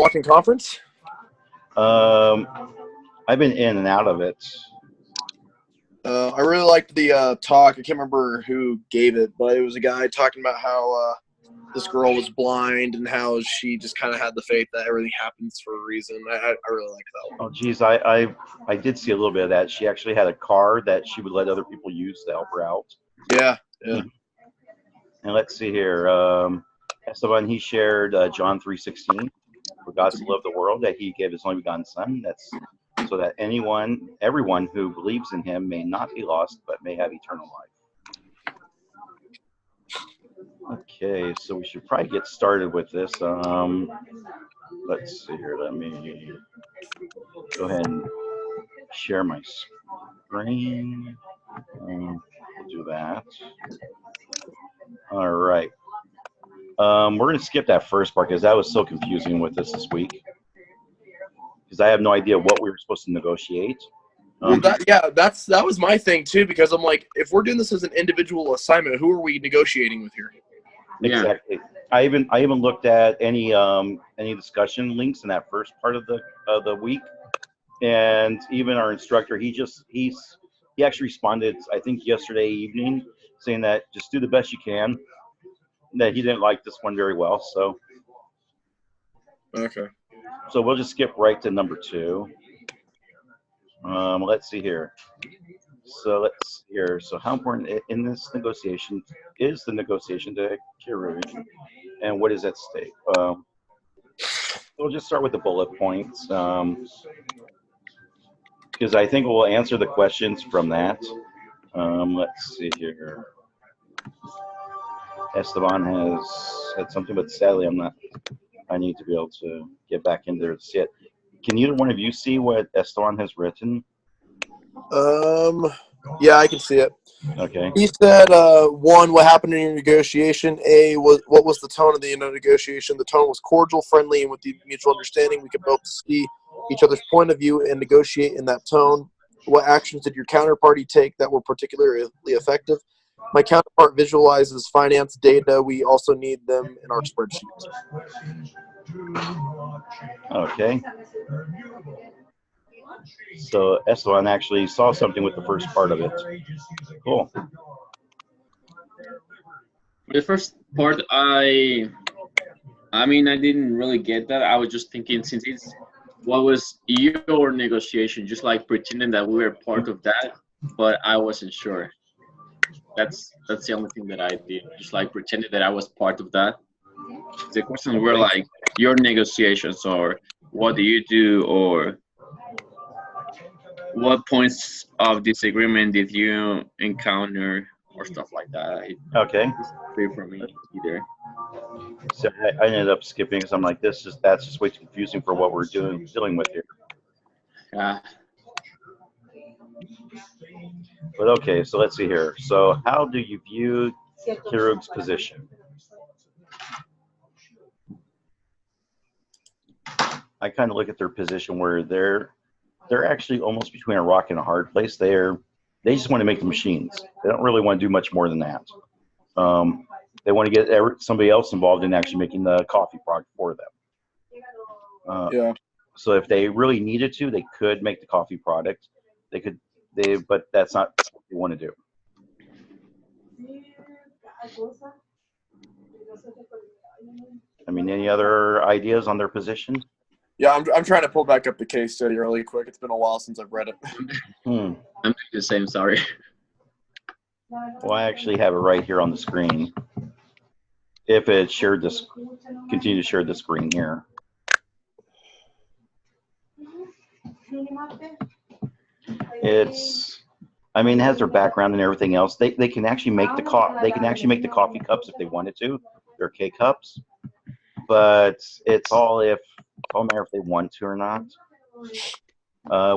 watching conference? I've been in and out of it. I really liked the talk. I can't remember who gave it, but it was a guy talking about how this girl was blind and how she just kind of had the faith that everything happens for a reason. I really liked that one. Oh, geez, I did see a little bit of that. She actually had a car that she would let other people use to help her out. Yeah. And let's see here. Esteban, he shared John 3:16, for God so loved the world that he gave his only begotten Son. That's so that everyone who believes in him may not be lost, but may have eternal life. Okay, so we should probably get started with this. Let's see here. Let me go ahead and share my screen. Do that. All right. We're going to skip that first part because that was so confusing with us this week. Because I have no idea what we were supposed to negotiate. Well, that was my thing too. Because I'm like, if we're doing this as an individual assignment, who are we negotiating with here? Exactly. I even looked at any discussion links in that first part of the week, and even our instructor, he actually responded, I think yesterday evening, saying that just do the best you can. That he didn't like this one very well, so. Okay. So we'll just skip right to number 2. Let's see here. So how important in this negotiation is the negotiation to Kiruj, and what is at stake? We'll just start with the bullet points, because I think we'll answer the questions from that. Let's see here. Esteban has said something, but sadly I need to be able to get back in there to see it. Can either one of you see what Esteban has written? Yeah, I can see it. Okay. He said, 1, what happened in your negotiation? What was the tone of the negotiation? The tone was cordial, friendly, and with the mutual understanding, we could both see each other's point of view and negotiate in that tone. What actions did your counterparty take that were particularly effective? My counterpart visualizes finance data. We also need them in our spreadsheets. Okay. So Esteban actually saw something with the first part of it. Cool. The first part, I didn't really get that. I was just thinking, since what was your negotiation, just like pretending that we were part of that, but I wasn't sure. That's the only thing that I did, just like pretending that I was part of that. The questions were like your negotiations, or what do you do, or what points of disagreement did you encounter, or stuff like that. Okay. It's clear for me either. So I ended up skipping because I'm like, that's just way too confusing for what we're dealing with here. Yeah. But okay, so let's see here. So how do you view Kirug's position? I kind of look at their position where they're actually almost between a rock and a hard place. They just want to make the machines. They don't really want to do much more than that. They want to get somebody else involved in actually making the coffee product for them. Yeah. So if they really needed to, they could make the coffee product. But that's not what they want to do. I mean, any other ideas on their position? Yeah, I'm trying to pull back up the case study really quick. It's been a while since I've read it. I'm doing the same, sorry. Well, I actually have it right here on the screen. If it continue to share the screen here. It has their background and everything else. They can actually make the coffee cups if they wanted to. They're K cups, but it's all a matter if they want to or not.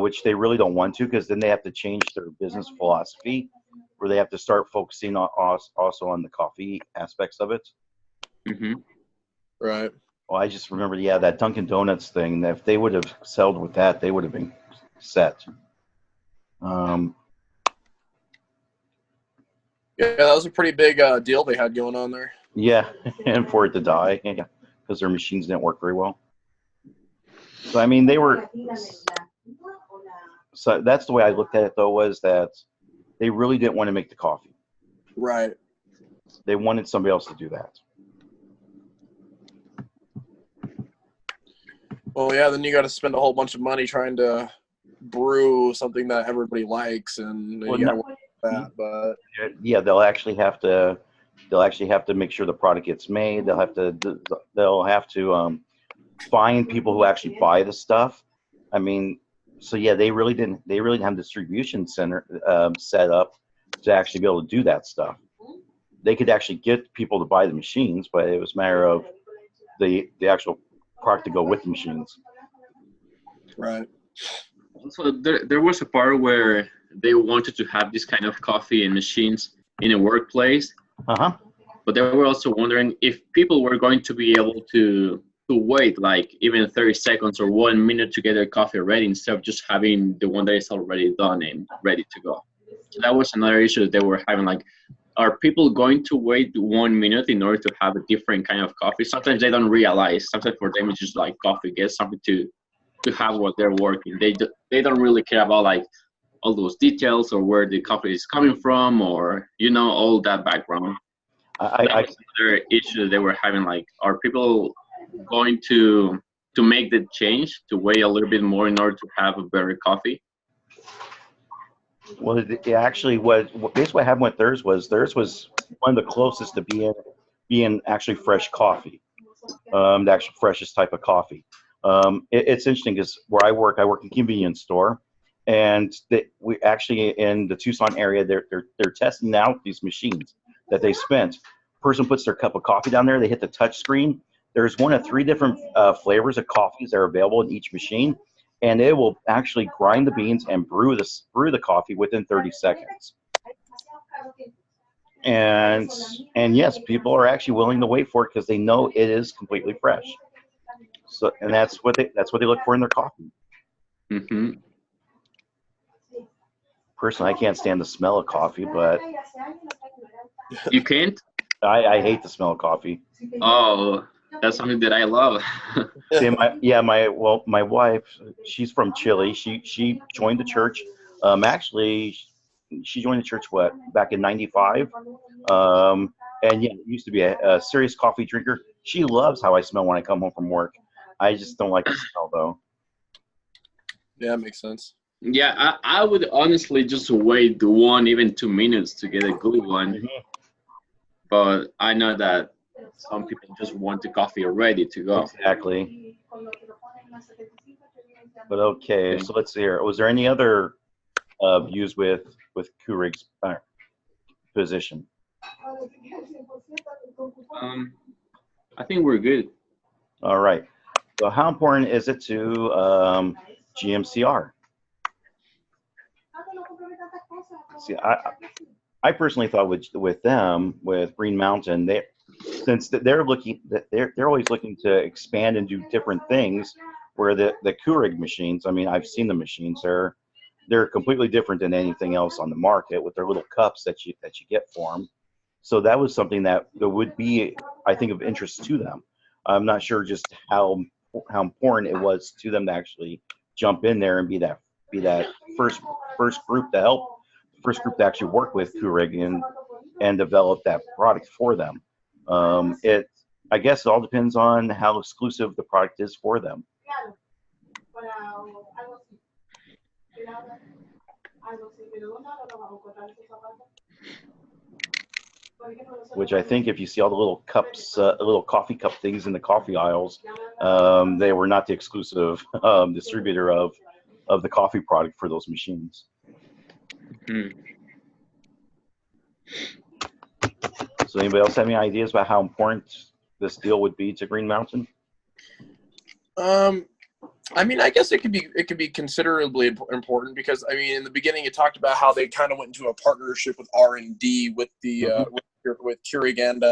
Which they really don't want to, because then they have to change their business philosophy, where they have to start focusing also on the coffee aspects of it. Mm-hmm. Right. Well, I just remember, that Dunkin' Donuts thing. That if they would have sold with that, they would have been set. Yeah, that was a pretty big deal they had going on there. Yeah, and for it to die, because their machines didn't work very well. So I mean, they were. So that's the way I looked at it, though, was that they really didn't want to make the coffee. Right. They wanted somebody else to do that. Well, yeah, then you got to spend a whole bunch of money trying to brew something that everybody likes, and Well, you got to no, work with that. But yeah, they'll actually have to make sure the product gets made. They'll have to find people who actually buy the stuff. I mean, so yeah, they really didn't have a distribution center set up to actually be able to do that stuff. They could actually get people to buy the machines, but it was a matter of the actual product to go with the machines. right. So there was a part where they wanted to have this kind of coffee and machines in a workplace, but they were also wondering if people were going to be able to wait like even 30 seconds or 1 minute to get their coffee ready instead of just having the one that is already done and ready to go. So that was another issue that they were having. Like, are people going to wait 1 minute in order to have a different kind of coffee? Sometimes they don't realize. Sometimes for them it's just like coffee, get something to have what they're working. They don't really care about like all those details or where the coffee is coming from or all that background. That was another issue that they were having. Like, are people going to make the change to wait a little bit more in order to have a better coffee? Well, it actually was basically what happened with theirs was one of the closest to being actually fresh coffee, the actual freshest type of coffee. It's interesting because where I work in a convenience store, and we actually in the Tucson area they're testing out these machines that they spent. Person puts their cup of coffee down there, they hit the touch screen. There's one of 3 different flavors of coffees that are available in each machine, and it will actually grind the beans and brew the coffee within 30 seconds. And yes, people are actually willing to wait for it because they know it is completely fresh. So, and that's what they look for in their coffee. Mm-hmm. Personally, I can't stand the smell of coffee, but You can't? I hate the smell of coffee. Oh, that's something that I love. See, my wife, she's from Chile. She joined the church. Actually, she joined the church back in '95. And yeah, used to be a serious coffee drinker. She loves how I smell when I come home from work. I just don't like the smell though. Yeah, that makes sense. Yeah, I would honestly just wait 1, even 2 minutes to get a good one. Mm-hmm. But I know that some people just want the coffee ready to go. Exactly. But okay, so let's see here. Was there any other views with Keurig's position? I think we're good. All right. So how important is it to GMCR? See, I personally thought with them, with Green Mountain, since they're always looking to expand and do different things. Where the Keurig machines, I mean, I've seen the machines. They're completely different than anything else on the market with their little cups that you get for them. So that was something that would be, I think, of interest to them. I'm not sure just how important it was to them to actually jump in there and be that first group to help. First group to actually work with Keurig and develop that product for them. I guess it all depends on how exclusive the product is for them. Which I think if you see all the little cups, little coffee cup things in the coffee aisles, they were not the exclusive distributor of the coffee product for those machines. Mm-hmm. So anybody else have any ideas about how important this deal would be to Green Mountain? I mean, I guess it could be considerably important because I mean, in the beginning, it talked about how they kind of went into a partnership with R&D with the with Keurig and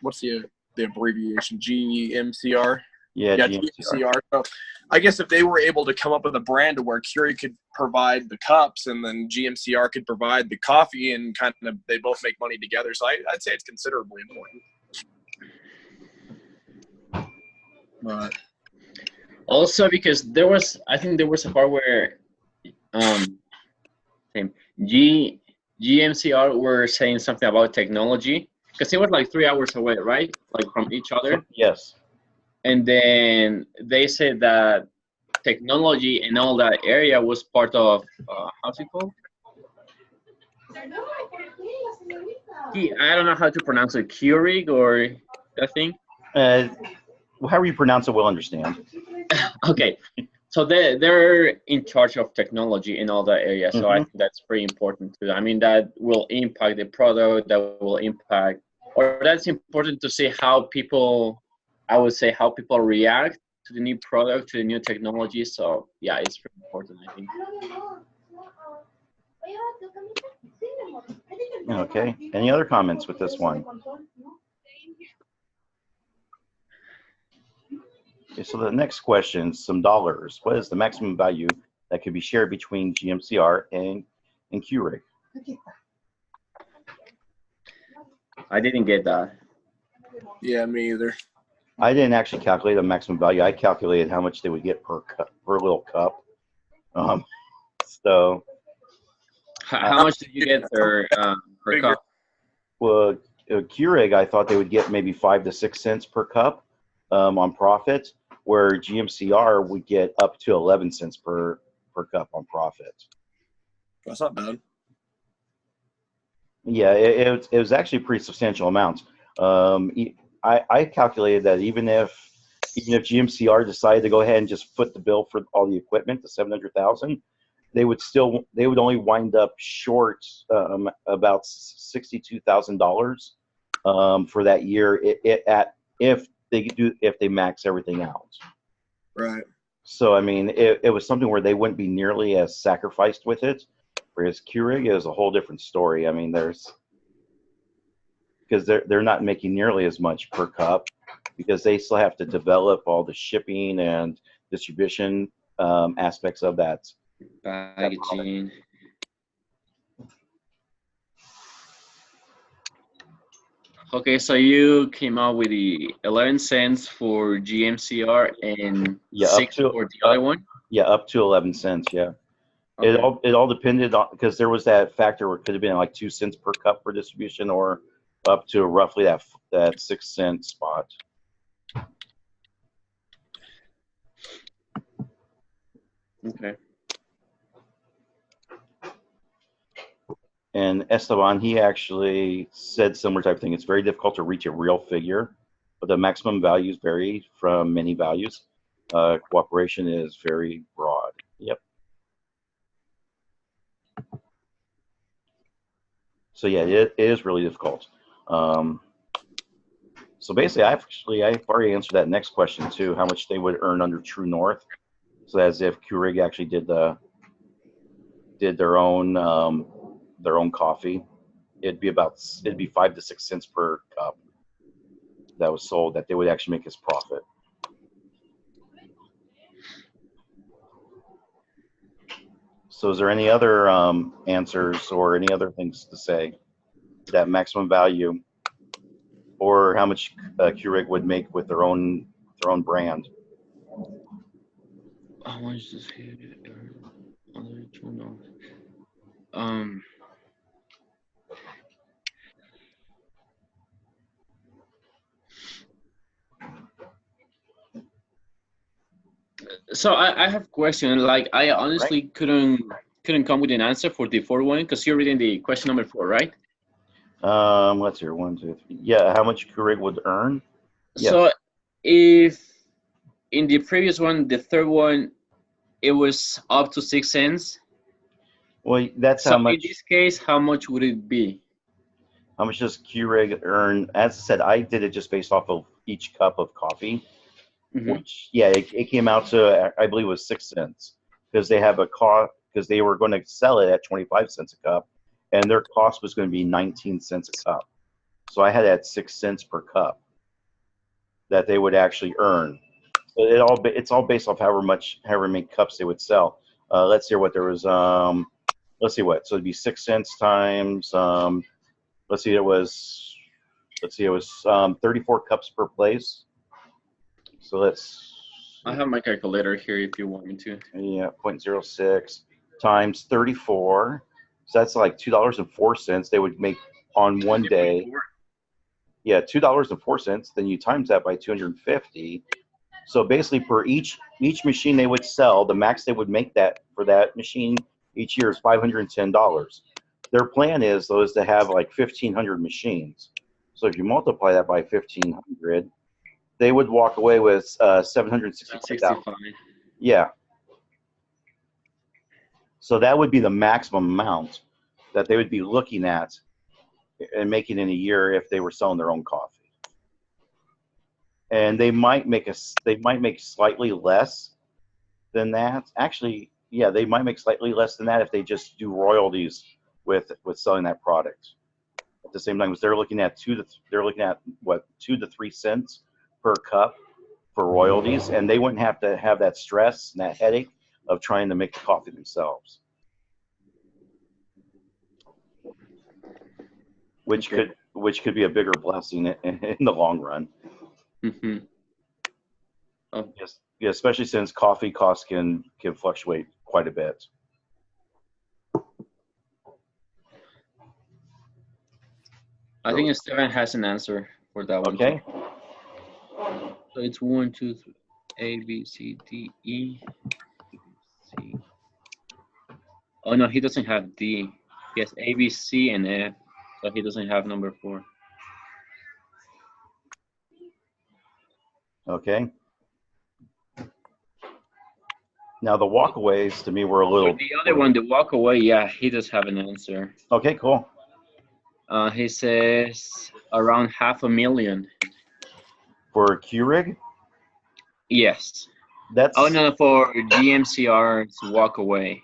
what's the abbreviation? GMCR. Yeah, GMCR. So I guess if they were able to come up with a brand where Keurig could provide the cups and then GMCR could provide the coffee and kind of they both make money together. So I'd say it's considerably important. But Also, because I think there was a part where um, same GMCR were saying something about technology because it was like 3 hours away, right? Like from each other. Yes. And then they said that technology and all that area was part of how's it called? I don't know how to pronounce it, Keurig or that thing. Uh, However you pronounce it, we'll understand. Okay, so they're in charge of technology in all that area. So I Mhm. think that's pretty important too. I mean, that will impact the product. That will impact, or that's important to see how people, I would say, how people react to the new product, to the new technology. So yeah, it's pretty important, I think. Okay. Any other comments with this one? Okay, so the next question, some dollars. What is the maximum value that could be shared between GMCR and Keurig? I didn't get that. Yeah, me either. I didn't actually calculate the maximum value. I calculated how much they would get per cup, per little cup. So, How much did you get per cup? well, Keurig, I thought they would get maybe 5 to 6 cents per cup on profit, where GMCR would get up to 11 cents per cup on profit. That's not bad. Yeah, it was actually pretty substantial amounts. I calculated that even if GMCR decided to go ahead and just foot the bill for all the equipment, the 700,000, they would only wind up short about $62,000 for that year if they max everything out. Right. So I mean, it was something where they wouldn't be nearly as sacrificed with it. Whereas Keurig is a whole different story. I mean, because they're not making nearly as much per cup because they still have to develop all the shipping and distribution aspects of that. Packaging. Okay, so you came out with the 11 cents for GMCR and Yeah, 6 for the other one. Yeah, up to 11 cents. Yeah. Okay. It all depended on, because there was that factor where it could have been like 2 cents per cup for distribution, or up to roughly that 6 cent spot. Okay. And Esteban, he actually said similar type of thing. It's very difficult to reach a real figure, but the maximum values vary from many values. Cooperation is very broad. Yep. So yeah, it is really difficult. So basically, I've already answered that next question too. How much they would earn under True North? So as if Keurig actually did their own coffee, it'd be 5 to 6 cents per cup that was sold that they would actually make as profit. So is there any other answers or any other things to say? That maximum value, or how much Keurig would make with their own brand? How much does he other True North? So I have a question. Like I honestly couldn't come with an answer for the fourth one because you're reading the question number 4, right? Let's hear 1, 2, 3. Yeah, how much Keurig would earn? Yes. So if in the previous one, the third one, it was up to 6 cents. Well, that's So how much. in this case, how much would it be? How much does Keurig earn? As I said, I did it just based off of each cup of coffee, which, yeah, it came out to, I believe it was 6 cents, because they have a cost, because they were going to sell it at 25 cents a cup, and their cost was going to be 19 cents a cup. So I had at 6 cents per cup that they would actually earn. So it's all based off however many cups they would sell. Let's hear what there was. Let's see what. So it'd be 6 cents times. Let's see, it was 34 cups per place. So let's. I have my calculator here if you want me to. Yeah, 0.06 times 34. So that's like $2.04 they would make on one day. Yeah, $2.04. Then you times that by 250. So basically, for each machine they would sell, the max they would make that for that machine each year is $510. Their plan is though is to have like 1,500 machines. So if you multiply that by 1,500, they would walk away with 765,000. 65. Yeah. So that would be the maximum amount that they would be looking at and making in a year if they were selling their own coffee. And they might make slightly less than that. Actually, yeah, they might make slightly less than that if they just do royalties with selling that product. At the same time, they're looking at 2 to 3 cents per cup for royalties, and they wouldn't have to have that stress and that headache of trying to make the coffee themselves, which could be a bigger blessing in the long run. Mm-hmm. Oh. Yes, yeah, especially since coffee costs can fluctuate quite a bit. I think Esteban has an answer for that one. Okay. So it's 1, 2, 3, A, B, C, D, E, C. Oh no, he doesn't have D. He has A, B, C, and F. So he doesn't have number 4. Okay. Now the walkaways to me were a little. For the other one, the walk away, yeah, he does have an answer. Okay, cool. He says around 500,000. For Keurig? Yes. That's. Oh no, for GMCR's walk away.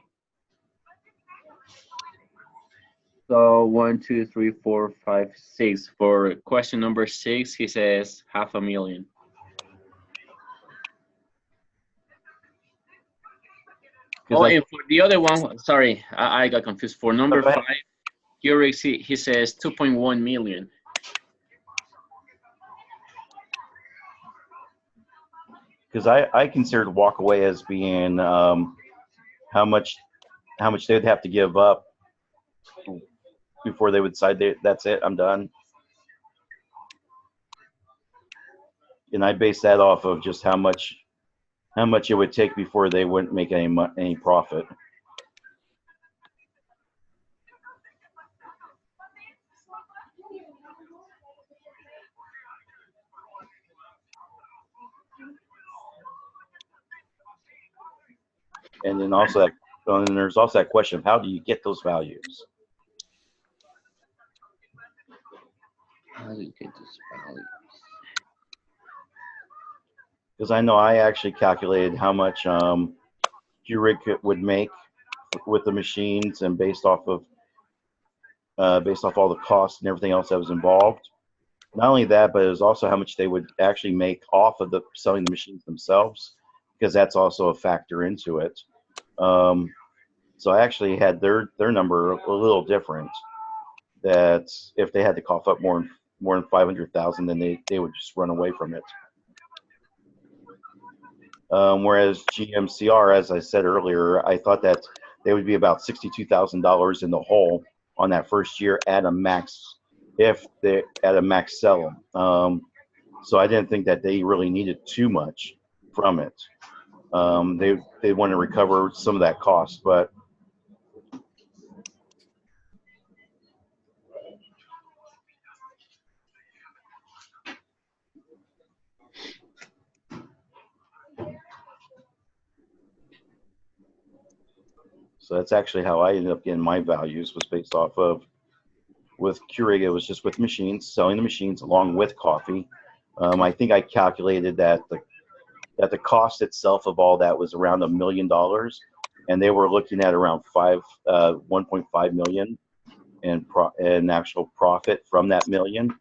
So 1, 2, 3, 4, 5, 6. For question number 6, he says 500,000. Oh, and for the other one, sorry, I got confused. For number 5, Keurig, he says 2.1 million. Because I considered walkaway as being how much they would have to give up before they would decide that's it, I'm done. And I base that off of just how much it would take before they wouldn't make any profit. And then also there's also that question of how do you get those values? How do you get those values? Because I know I actually calculated how much Keurig would make with the machines, and based off all the costs and everything else that was involved. Not only that, but it was also how much they would actually make off of selling the machines themselves, because that's also a factor into it. So I actually had their number a little different. That if they had to cough up more than 500,000, then they would just run away from it. Whereas GMCR, as I said earlier, I thought that they would be about $62,000 in the hole on that first year at a max, if they at a max sell. So I didn't think that they really needed too much from it. They want to recover some of that cost, but so that's actually how I ended up getting my values, was based off of, with Keurig, it was just with machines, selling the machines along with coffee. I think I calculated that the cost itself of all that was around $1 million, and they were looking at around 1.5 million in actual profit from that million.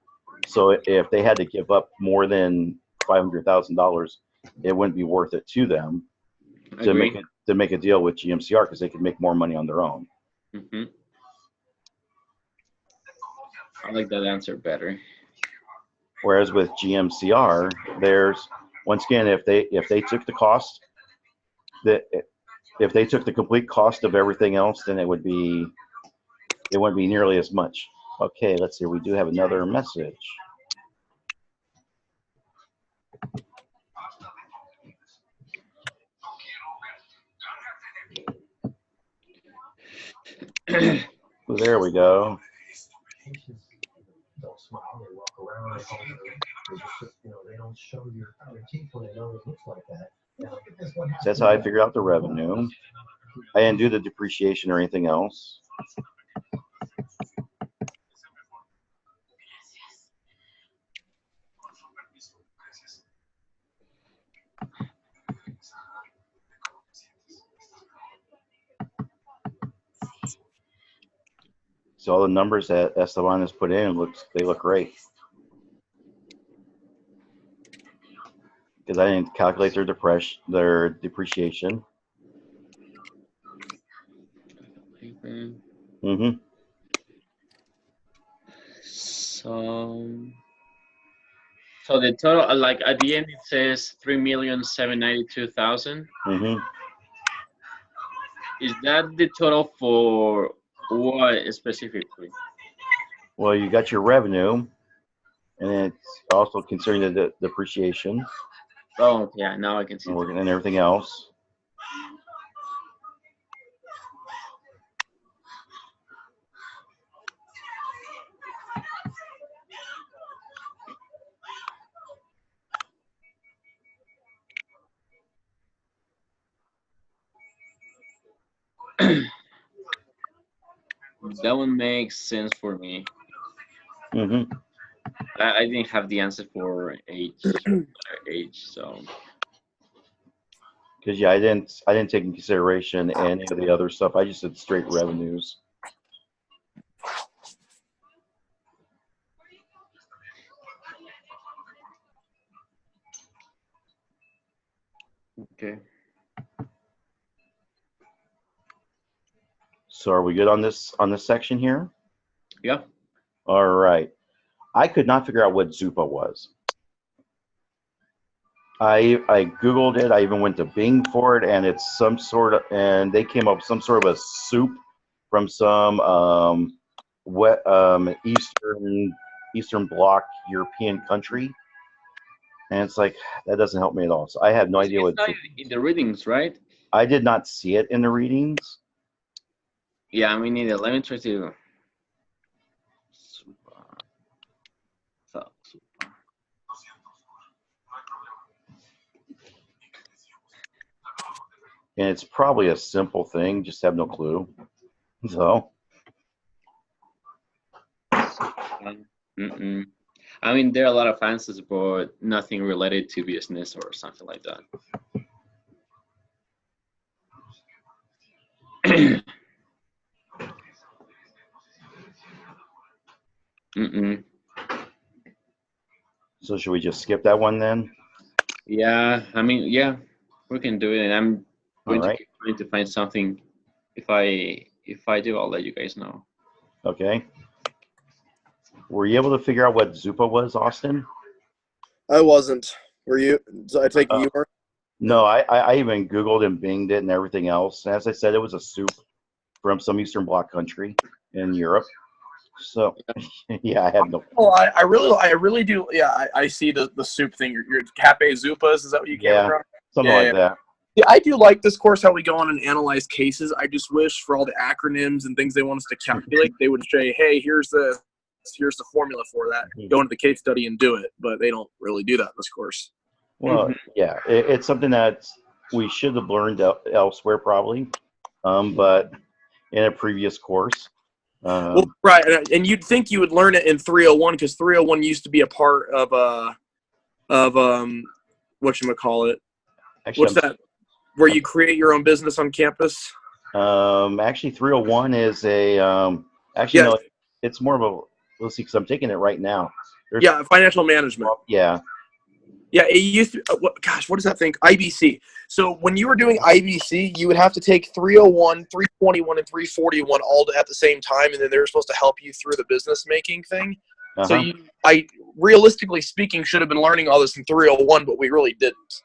So if they had to give up more than $500,000, it wouldn't be worth it to them to make a deal with GMCR, because they could make more money on their own. Mm-hmm. I like that answer better. Whereas with GMCR, there's once again, if they took the cost, if they took the complete cost of everything else, then it wouldn't be nearly as much. Okay, let's see. We do have another message. There we go. Don't smile, they walk around, they just, they don't show your teeth when they know it looks like that. So that's how I figured out the revenue. I didn't do the depreciation or anything else. So all the numbers that Esteban has put in they look great. Because I didn't calculate their depreciation. Mm-hmm. So the total, like at the end, it says 3,792,000. Mm-hmm. Is that the total for what specifically? Well, you got your revenue, and it's also considering the depreciation. Oh, yeah, now I can see. And everything else. That one makes sense for me. Mm-hmm. I didn't have the answer for age, so. Because yeah, I didn't take into consideration any of the other stuff. I just did straight revenues. Okay. So are we good on this section here? Yeah. All right. I could not figure out what Zuppa was. I Googled it. I even went to Bing for it, and it's some sort of, and they came up with some sort of a soup from some Eastern Bloc European country, and it's like that doesn't help me at all. So I have no idea what. It's not in the readings, right? I did not see it in the readings. Yeah, me neither. Let me try to. And it's probably a simple thing, just have no clue. So. I mean, there are a lot of answers, but nothing related to business or something like that. So should we just skip that one then? Yeah, I mean, yeah, we can do it, and I'm going to keep trying to find something. If I do, I'll let you guys know. Okay. Were you able to figure out what Zuppa was, Austin? I wasn't. Were you? So I take you were? No, I even Googled and Binged it and everything else. And as I said, it was a soup from some Eastern Bloc country in Europe. So, yeah, I have no. Oh, I really do. Yeah, I see the soup thing. Your Cafe Zuppas, is that what you came across? Something like that. Yeah, I do like this course, how we go on and analyze cases. I just wish for all the acronyms and things they want us to calculate, they would say, hey, here's the formula for that. Go into the case study and do it. But they don't really do that in this course. Well, yeah, it's something that we should have learned elsewhere probably, but in a previous course. Well, right, and you'd think you would learn it in 301 because 301 used to be a part of whatchamacallit. Actually, What's that? Where you create your own business on campus? Actually, 301 is a no, it's more of a. Let's see, because I'm taking it right now. Financial management. Yeah. Yeah, it used to. What does that think? IBC. So when you were doing IBC, you would have to take 301, 321, and 341 all at the same time, and then they were supposed to help you through the business making thing. So Uh-huh. I realistically speaking should have been learning all this in 301, but we really didn't.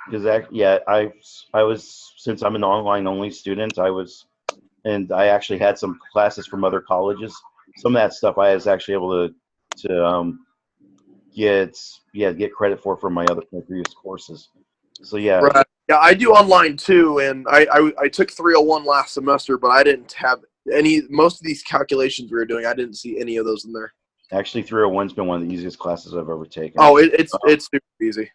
Because yeah, I was, since I'm an online only student, and I actually had some classes from other colleges. Some of that stuff I was actually able to get credit for my previous courses. So yeah, Right. Yeah, I do online too, and I took 301 last semester, but I didn't have most of these calculations we were doing, I didn't see any of those in there. actually 301's been one of the easiest classes I've ever taken. Oh, it's super easy.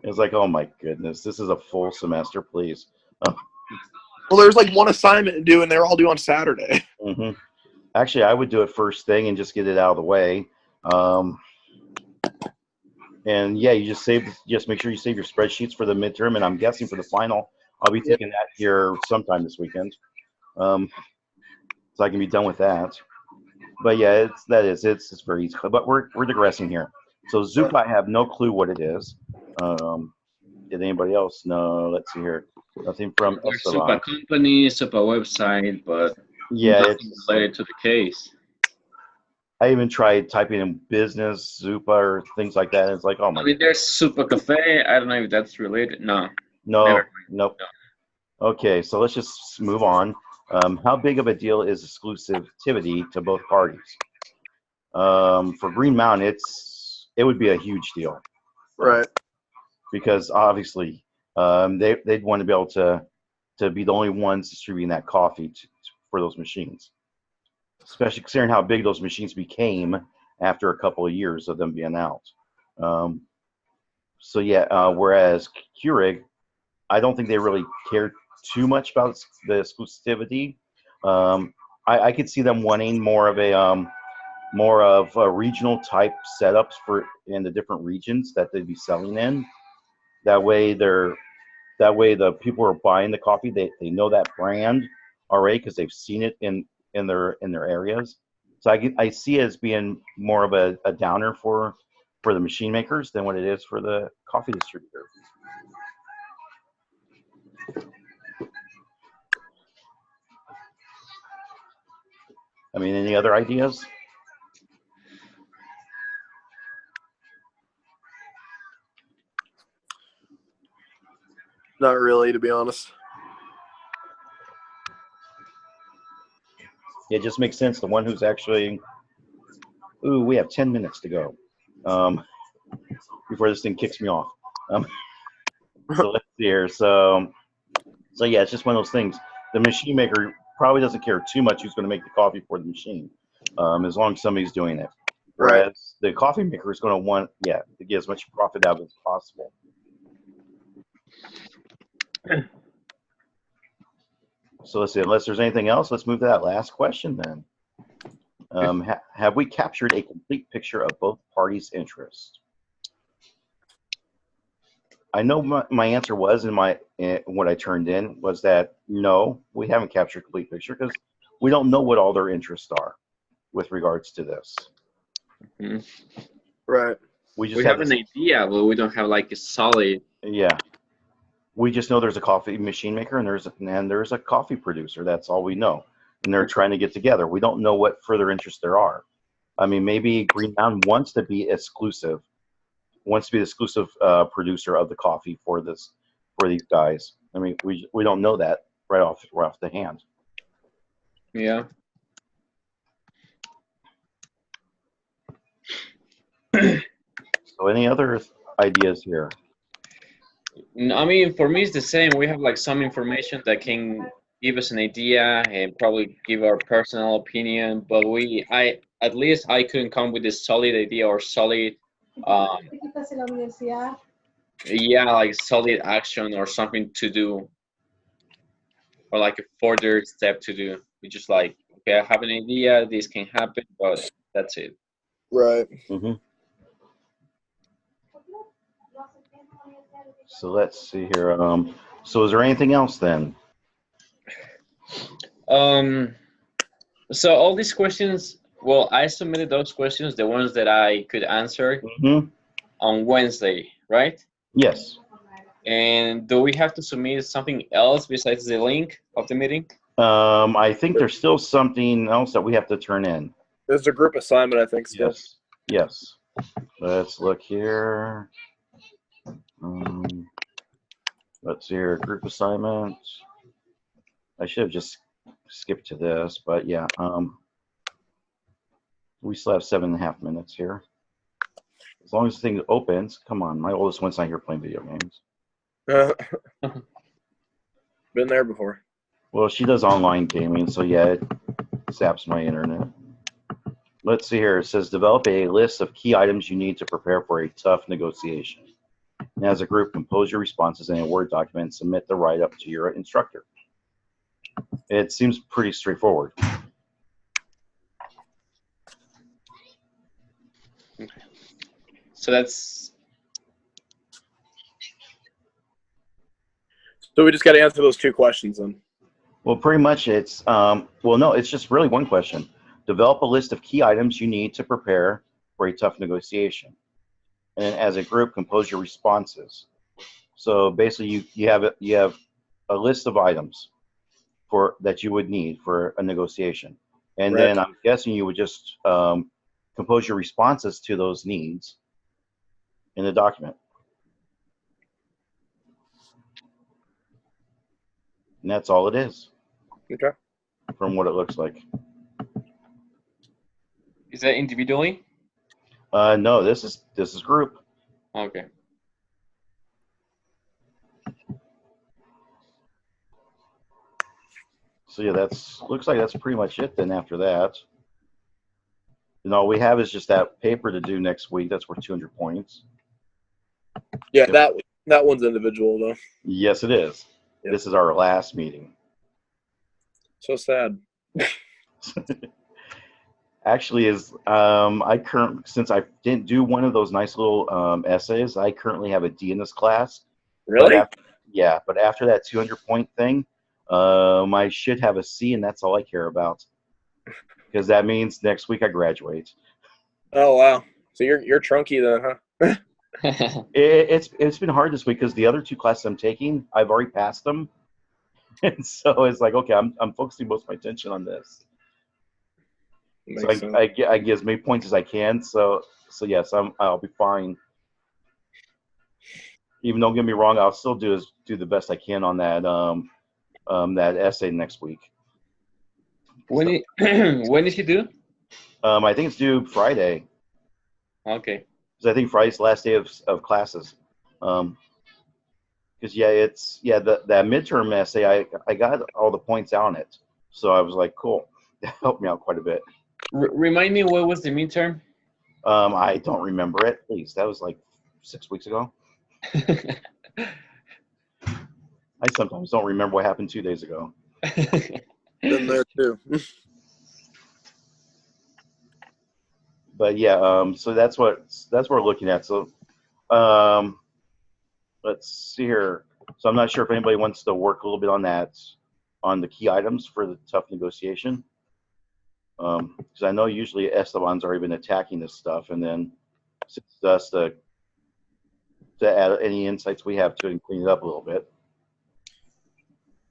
It's like, oh my goodness, this is a full semester, please. Well, there's like one assignment to do, and they're all due on Saturday. hmm Actually, I would do it first thing and just get it out of the way. And yeah, you just make sure you save your spreadsheets for the midterm, and I'm guessing for the final, I'll be taking that here sometime this weekend, so I can be done with that. But yeah, it's very easy. But we're digressing here. So Zoop, I have no clue what it is. Did anybody else know? Let's see here. Nothing from There's Esteban. SUPA company, SUPA website, but Yeah, nothing it's. related to the case. I even tried typing in business, Zupa, or things like that. And it's like, oh my. I mean, there's SUPA Cafe. I don't know if that's related. No. No, Never. nope. Okay, so let's just move on. How big of a deal is exclusivity to both parties? For Green Mountain, it would be a huge deal. Right. Because obviously, they'd want to be able to be the only ones distributing that coffee for those machines. Especially considering how big those machines became after a couple of years of them being out. So yeah, whereas Keurig, I don't think they really care too much about the exclusivity. I could see them wanting more of a regional type setups in the different regions that they'd be selling in. That way the people who are buying the coffee, they know that brand already because they've seen it in their areas. So I see it as being more of a downer for the machine makers than what it is for the coffee distributor. I mean, any other ideas? Not really, to be honest. It just makes sense. The one who's actually, we have 10 minutes to go before this thing kicks me off. So let's see here. So yeah, it's just one of those things. The machine maker probably doesn't care too much who's going to make the coffee for the machine, as long as somebody's doing it. Whereas the coffee maker is going to want, to get as much profit out of it as possible. So let's see, unless there's anything else, let's move to that last question then. Have we captured a complete picture of both parties' interests? I know my answer was what I turned in was that no, we haven't captured a complete picture because we don't know what all their interests are with regards to this. Mm-hmm. Right. We have an idea, but we don't have like a solid. Yeah. We just know there's a coffee machine maker and there's a coffee producer. That's all we know. And they're trying to get together. We don't know what further interests there are. I mean, maybe Green Mountain wants to be the exclusive producer of the coffee for these guys. I mean, we don't know that right off the hand. Yeah. So any other ideas here? I mean, for me, it's the same. We have like some information that can give us an idea and probably give our personal opinion, but at least I couldn't come with a solid idea or solid, like solid action or something to do, or like a further step to do. We just like, okay, I have an idea, this can happen, but that's it. Right. Mm-hmm. So let's see here. So is there anything else then? So all these questions, well, I submitted those questions, the ones that I could answer on Wednesday, right? Yes. And do we have to submit something else besides the link of the meeting? I think there's still something else that we have to turn in. There's a group assignment, I think, still. Yes. Yes. Let's look here. Let's see here. Group assignments. I should have just skipped to this, but yeah. We still have 7.5 minutes here. As long as the thing opens, come on. My oldest one's not here playing video games. Been there before. Well, she does online gaming, so yeah, it zaps my internet. Let's see here. It says develop a list of key items you need to prepare for a tough negotiation. And as a group, compose your responses in a Word document and submit the write-up to your instructor. It seems pretty straightforward. So that's So we just got to answer those 2 questions then. Well, pretty much it's, well, no, it's just really one question. Develop a list of key items you need to prepare for a tough negotiation. And as a group, compose your responses. So basically, you have a list of items that you would need for a negotiation. And then I'm guessing you would just compose your responses to those needs in the document. And that's all it is. Okay. From what it looks like. is that individually? No, this is group. Okay. So yeah, looks like that's pretty much it then after that. And all we have is just that paper to do next week. That's worth 200 points. Yeah, that one's individual though. Yes, it is. Yep. This is our last meeting. So sad. Actually, since I didn't do one of those nice little essays, I currently have a D in this class. Really? But after that 200-point thing, I should have a C, and that's all I care about. Because that means next week I graduate. Oh wow! So you're trunky then, huh? It's been hard this week because the other 2 classes I'm taking, I've already passed them, and so it's like, okay, I'm focusing most of my attention on this. So I get as many points as I can. So yes, I'll be fine. Even don't get me wrong, I'll still do the best I can on that essay next week. When is it due? I think it's due Friday. Okay. Because I think Friday's the last day of classes. Because that midterm essay, I got all the points out on it. So I was like, cool, that helped me out quite a bit. Remind me, what was the midterm? I don't remember it. Please, that was like 6 weeks ago. I sometimes don't remember what happened 2 days ago. Been there too. But yeah, so that's what we're looking at. So let's see here. So I'm not sure if anybody wants to work a little bit on that, on the key items for the tough negotiation. Because I know usually Esteban's already been attacking this stuff, and then it's us to add any insights we have to it and clean it up a little bit.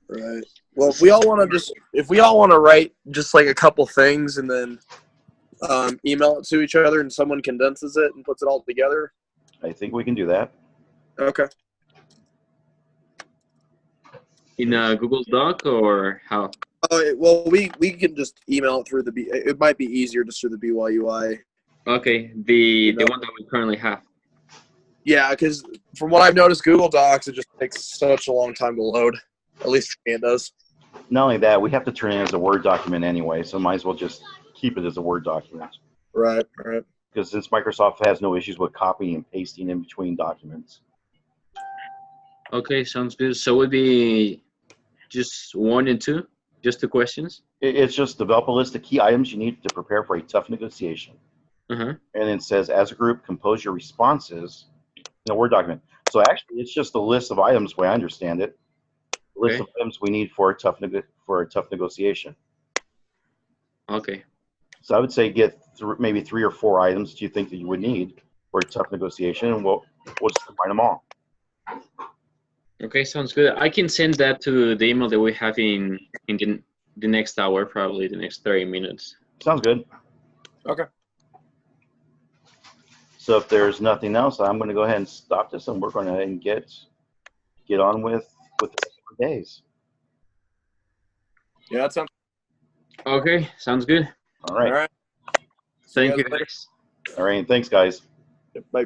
Right. Well, if we all want to write just like a couple things and then email it to each other, and someone condenses it and puts it all together. I think we can do that. Okay. In a Google Doc or how? Well, we can just email it through it might be easier just through the BYUI. Okay, the one that we currently have. Yeah, because from what I've noticed, Google Docs, it just takes such a long time to load. At least for me it does. Not only that, we have to turn it as a Word document anyway, so might as well just keep it as a Word document. Right. Because since Microsoft has no issues with copying and pasting in between documents. Okay, sounds good. So it would be just 1 and 2? Just 2 questions? It's just develop a list of key items you need to prepare for a tough negotiation. Uh-huh. And it says, as a group, compose your responses in a Word document. So actually, it's just a list of items, the way I understand it. A list of items we need for a tough negotiation. Okay. So I would say get maybe 3 or 4 items that you think that you would need for a tough negotiation, and we'll just combine them all. Okay, sounds good. I can send that to the email that we have in the next hour, probably the next 30 minutes. Sounds good. Okay. So if there's nothing else, I'm going to go ahead and stop this, and we're going to get on with the days. Yeah, that sounds Okay, sounds good. All right. all right. Thank you, later. guys. All right. Thanks, guys. Yep, bye.